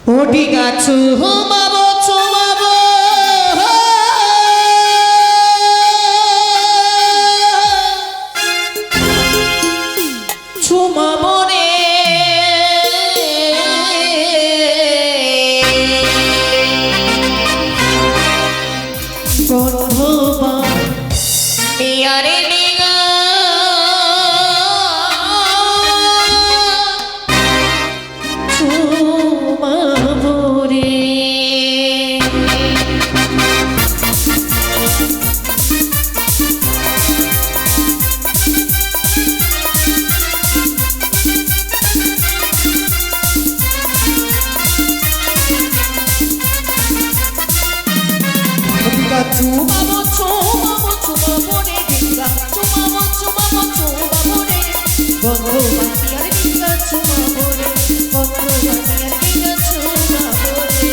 ওটি গাছ হুমাবো চুমাবো চুমাবো রে বন্ধুবা ইয়ারে নিগা চুমাবো রে চুমাবো চুমাবো চুমাবো রে ডিঙ্গা চুমাবো চুমাবো চুমাবো রে বন্ধু বাতিয়ার ডিঙ্গা চুমাবো রে বন্ধু বাতিয়ার ডিঙ্গা চুমাবো রে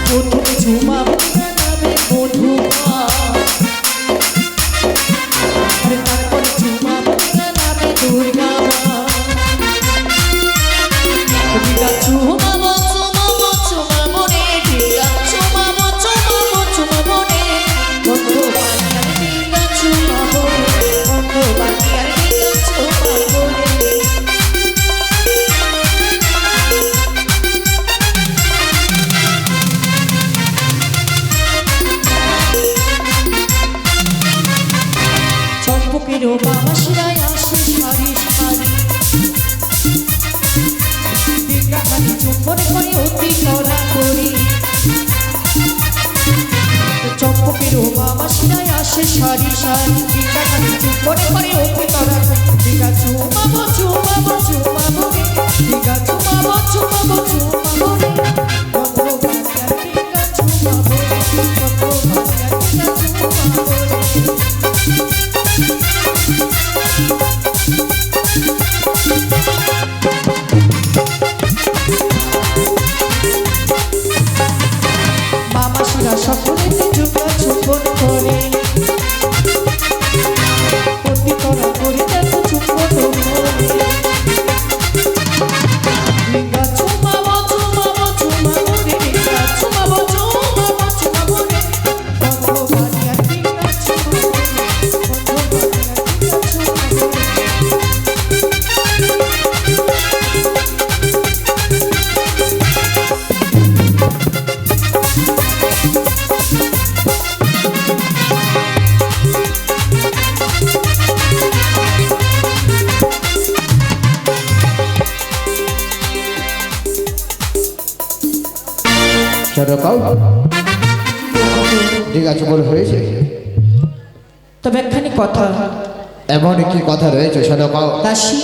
প্রথমে চুমাবো নামে মধুমা চম্পকেরও বাবা শিরায় আসে সারি সারি ডিঙ্গা খালি চুম্বন করে অতি করা করি চম্পকেরও বাবা শিরায় আসে সারি সারি ডিঙ্গা খালি চুম্বন করে অতি করা করি ডিঙ্গা চুমাবো চুমাবো চুমাবো রে ডিঙ্গা চুমাবো চুমাবো চুমাবো রে বন্ধু বাতিয়ার ডিঙ্গা চুমাবো রে বন্ধু বাতিয়ার ডিঙ্গা চুমাবো রে মামাসিরা সকলেতে চুপা চুম্বন করে অতি করা করে দেখো চুম্বন করে ডিঙ্গা চুমাবো চুমাবো চুমাবো রে ডিঙ্গা চুমাবো চুমাবো চুমাবো রে বন্ধু বাতিয়ার ডিঙ্গা চুমাবো রে বন্ধু বাতিয়ার ডিঙ্গা চুমাবো রে ঠিক আছে বল হয়েছে তবে একখানি কথা এমন কি কথা রয়েছে সদকাও দাসী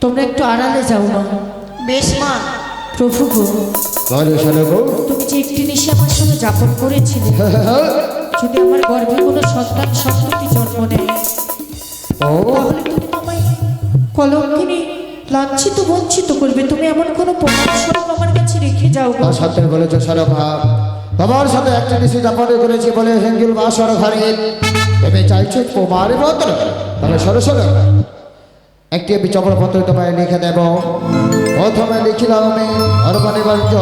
তোমরা একটু আড়ালে যাও না বেশ মা প্রভু গো বলো সদকাও তুমি যে একটি নিশি আমার সঙ্গে যাপন করেছিলে যদি আমার গর্ভে কোনো সন্তান সন্ততি জন্ম নেয় ও তাহলে তুমি আমায় কলঙ্কিনী লাঞ্ছিত বঞ্চিত করবে তুমি এমন কোনো প্রমাণ স্বরূপ আমার কাছে রেখে যাও গো। সত্যি বলেছ সদকা তোমার সাথে একটা নিশি যাপন করেছি বলে হেঙ্গিল বাসর ঘরে তুমি চাইছো তোমার পত্র তাহলে সরো সরো একটি আমি চক্রপত্র তোমায় লিখে দেব প্রথমে লিখিলাম আমি অর্বাণী বাণিজ্য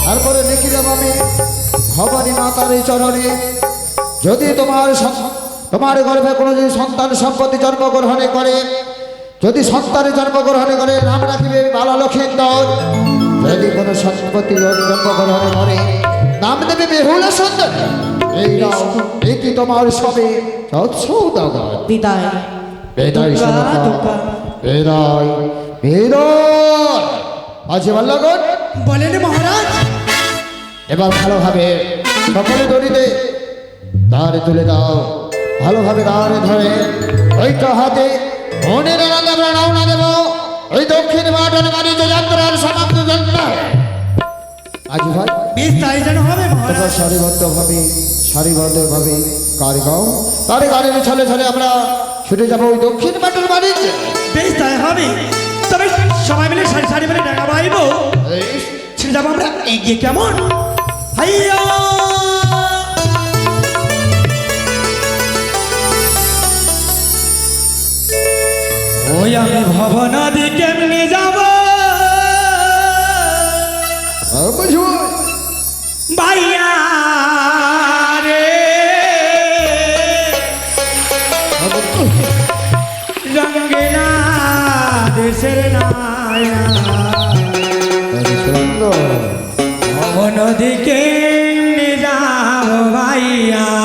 তারপরে লিখিলাম আমি ভবানী মাতার এই চরণে যদি তোমার গর্ভে কোনো যদি সন্তান সম্পত্তি জন্মগ্রহণে করে যদি সন্তানের জন্মগ্রহণে করে নাম রাখিবে বালা লক্ষিন্দর যদি কোনো সম্পত্তি জন্মগ্রহণে করে নাম দেবে বেহুলা সুন্দর এই নাও এটি তোমার সবে সৌদাগর বিদায় বেদায় দুর্গা, দুর্গা। বেদায় বেদায় আছে বল্লগণ বলেন মহারাজ এবার ভালোভাবে সকলে দড়িতে দাঁড়ে তুলে দাও ভালোভাবে দাঁড়ে ধরে ওইটা হাতে মনের আনন্দে আমরা রওনা দেব ওই দক্ষিণ বাটন বাণিজ্য যাত্রার সমাপ্ত যাত্রা আজ ভাই বেশ তাই যেন হবে মহারাজ তোমরা সারিবদ্ধভাবে গাড়ি গাও তার গাড়ির ছলে ছলে আমরা ছুটে যাবো ওই দক্ষিণ বাটন বাণিজ্য বেশ তাই হবে তবে সবাই মিলে সারি সারি মিলে ডাকা বাইব ছেড়ে যাবো আমরা এগিয়ে কেমন হাইয়া আমি ভব নদী কেমনে যাব ভাইয়া রে রঙ্গিলা দেশের নায়া ভব নদী কেমনে যাব ভাইয়া